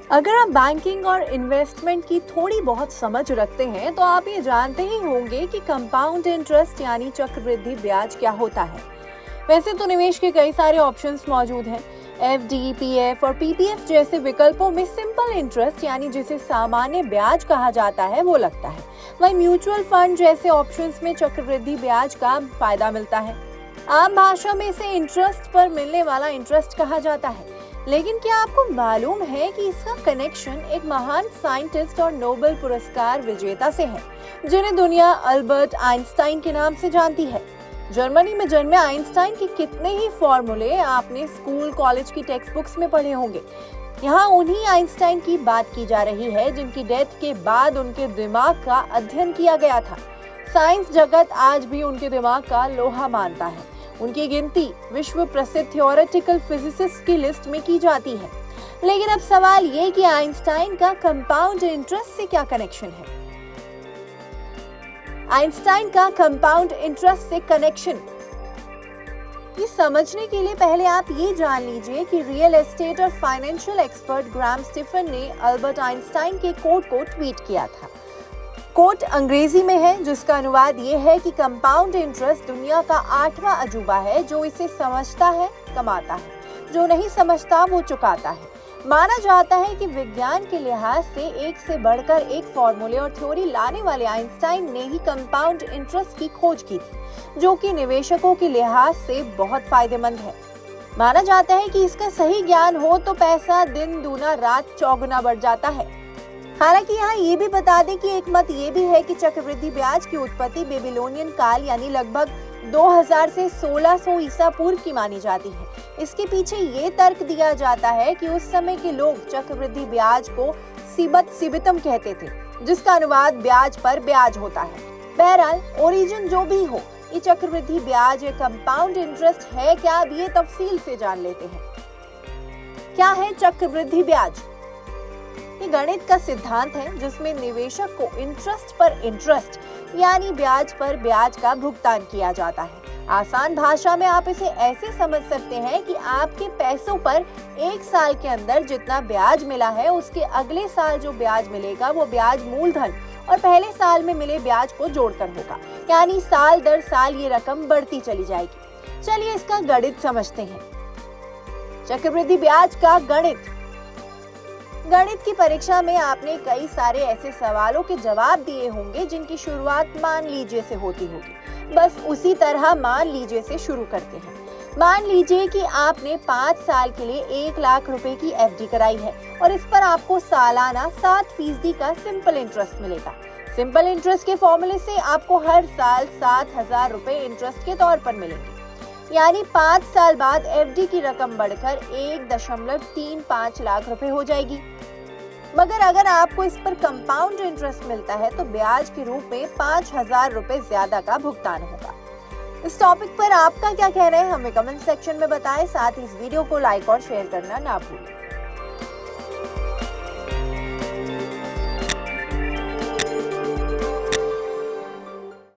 अगर आप बैंकिंग और इन्वेस्टमेंट की थोड़ी बहुत समझ रखते हैं तो आप ये जानते ही होंगे कि कंपाउंड इंटरेस्ट यानी चक्रवृद्धि ब्याज क्या होता है। वैसे तो निवेश के कई सारे ऑप्शंस मौजूद हैं। एफडी, पीएफ और पीपीएफ जैसे विकल्पों में सिंपल इंटरेस्ट यानी जिसे सामान्य ब्याज कहा जाता है वो लगता है। वहीं म्यूचुअल फंड जैसे ऑप्शंस में चक्रवृद्धि ब्याज का फायदा मिलता है। आम भाषा में इसे इंटरेस्ट पर मिलने वाला इंटरेस्ट कहा जाता है। लेकिन क्या आपको मालूम है कि इसका कनेक्शन एक महान साइंटिस्ट और नोबेल पुरस्कार विजेता से है, जिन्हें दुनिया अल्बर्ट आइंस्टाइन के नाम से जानती है। जर्मनी में जन्मे आइंस्टाइन के कितने ही फॉर्मूले आपने स्कूल कॉलेज की टेक्स्ट बुक्स में पढ़े होंगे। यहाँ उन्हीं आइंस्टाइन की बात की जा रही है जिनकी डेथ के बाद उनके दिमाग का अध्ययन किया गया था। साइंस जगत आज भी उनके दिमाग का लोहा मानता है। उनकी गिनती विश्व प्रसिद्ध थ्योरेटिकल फिजिसिस्ट की लिस्ट में की जाती है। लेकिन अब सवाल ये कि आइंस्टाइन का कंपाउंड इंटरेस्ट से क्या कनेक्शन है। आइंस्टाइन का कंपाउंड इंटरेस्ट से कनेक्शन ये समझने के लिए पहले आप ये जान लीजिए कि रियल एस्टेट और फाइनेंशियल एक्सपर्ट ग्राहम स्टीफन ने अल्बर्ट आइंस्टाइन के कोट को ट्वीट किया था। कोट अंग्रेजी में है, जिसका अनुवाद ये है कि कंपाउंड इंटरेस्ट दुनिया का 8वां अजूबा है। जो इसे समझता है कमाता है, जो नहीं समझता वो चुकाता है। माना जाता है कि विज्ञान के लिहाज से एक से बढ़कर एक फॉर्मूले और थ्योरी लाने वाले आइंस्टाइन ने ही कंपाउंड इंटरेस्ट की खोज की थी, जो कि निवेशकों के लिहाज से बहुत फायदेमंद है। माना जाता है कि इसका सही ज्ञान हो तो पैसा दिन दूना रात चौगुना बढ़ जाता है। हालांकि यहाँ ये भी बता दें कि एक मत ये भी है कि चक्रवृद्धि ब्याज की उत्पत्ति बेबीलोनियन काल यानी लगभग 2000 से 1600 ईसा पूर्व की मानी जाती है। इसके पीछे ये तर्क दिया जाता है कि उस समय के लोग चक्रवृद्धि ब्याज को सीबत सीबितम कहते थे, जिसका अनुवाद ब्याज पर ब्याज होता है। बहरहाल ओरिजिन जो भी हो, ये चक्रवृद्धि ब्याज या कंपाउंड इंटरेस्ट है क्या, अब ये तफसील से जान लेते हैं। क्या है चक्रवृद्धि ब्याज? ये गणित का सिद्धांत है जिसमें निवेशक को इंटरेस्ट पर इंटरेस्ट यानी ब्याज पर ब्याज का भुगतान किया जाता है। आसान भाषा में आप इसे ऐसे समझ सकते हैं कि आपके पैसों पर एक साल के अंदर जितना ब्याज मिला है, उसके अगले साल जो ब्याज मिलेगा वो ब्याज मूलधन और पहले साल में मिले ब्याज को जोड़कर होगा। यानी साल दर साल ये रकम बढ़ती चली जाएगी। चलिए इसका गणित समझते हैं। चक्रवृद्धि ब्याज का गणित। गणित की परीक्षा में आपने कई सारे ऐसे सवालों के जवाब दिए होंगे जिनकी शुरुआत मान लीजिए से होती होगी। बस उसी तरह मान लीजिए से शुरू करते हैं। मान लीजिए कि आपने 5 साल के लिए 1 लाख रुपए की एफडी कराई है और इस पर आपको सालाना 7% का सिंपल इंटरेस्ट मिलेगा। सिंपल इंटरेस्ट के फॉर्मूले से आपको हर साल 7000 रुपए इंटरेस्ट के तौर पर मिलेंगे। यानी 5 साल बाद एफडी की रकम बढ़कर 1.35 लाख रुपए हो जाएगी। मगर अगर आपको इस पर कंपाउंड इंटरेस्ट मिलता है तो ब्याज के रूप में 5000 रुपए ज्यादा का भुगतान होगा। इस टॉपिक पर आपका क्या कहना है, हमें कमेंट सेक्शन में बताएं। साथ ही इस वीडियो को लाइक और शेयर करना ना भूलें।